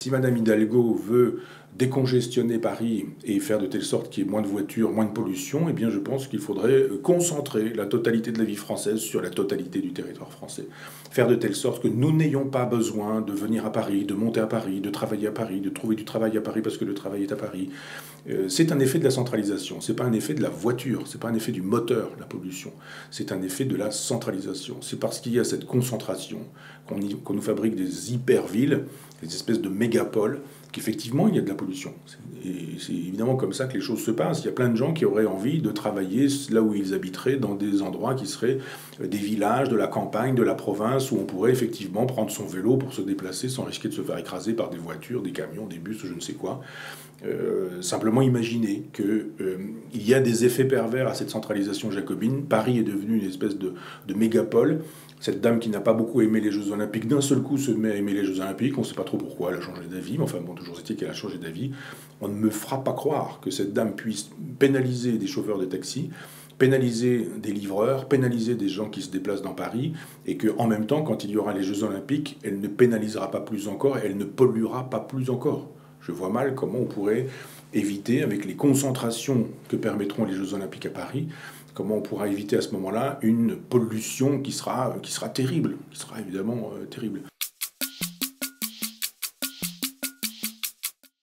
Si Madame Hidalgo veut décongestionner Paris et faire de telle sorte qu'il y ait moins de voitures, moins de pollution, eh bien je pense qu'il faudrait concentrer la totalité de la vie française sur la totalité du territoire français. Faire de telle sorte que nous n'ayons pas besoin de venir à Paris, de monter à Paris, de travailler à Paris, de trouver du travail à Paris parce que le travail est à Paris. C'est un effet de la centralisation, c'est pas un effet de la voiture, c'est pas un effet du moteur, la pollution, c'est un effet de la centralisation. C'est parce qu'il y a cette concentration qu'on nous fabrique des hyper-villes, des espèces de mégapoles, qu'effectivement il y a de la pollution. Et c'est évidemment comme ça que les choses se passent. Il y a plein de gens qui auraient envie de travailler là où ils habiteraient, dans des endroits qui seraient des villages, de la campagne, de la province, où on pourrait effectivement prendre son vélo pour se déplacer sans risquer de se faire écraser par des voitures, des camions, des bus, je ne sais quoi. Simplement imaginer qu'il y a des effets pervers à cette centralisation jacobine. Paris est devenu une espèce de mégapole. Cette dame qui n'a pas beaucoup aimé les Jeux Olympiques, d'un seul coup se met à aimer les Jeux Olympiques. On ne sait pas trop pourquoi, elle a changé d'avis. Mais enfin bon, toujours est-il qu'elle a changé d'avis. On ne me fera pas croire que cette dame puisse pénaliser des chauffeurs de taxi, pénaliser des livreurs, pénaliser des gens qui se déplacent dans Paris, et qu'en même temps, quand il y aura les Jeux Olympiques, elle ne pénalisera pas plus encore, elle ne polluera pas plus encore. Je vois mal comment on pourrait éviter, avec les concentrations que permettront les Jeux Olympiques à Paris, comment on pourra éviter à ce moment-là une pollution qui sera terrible, qui sera évidemment terrible.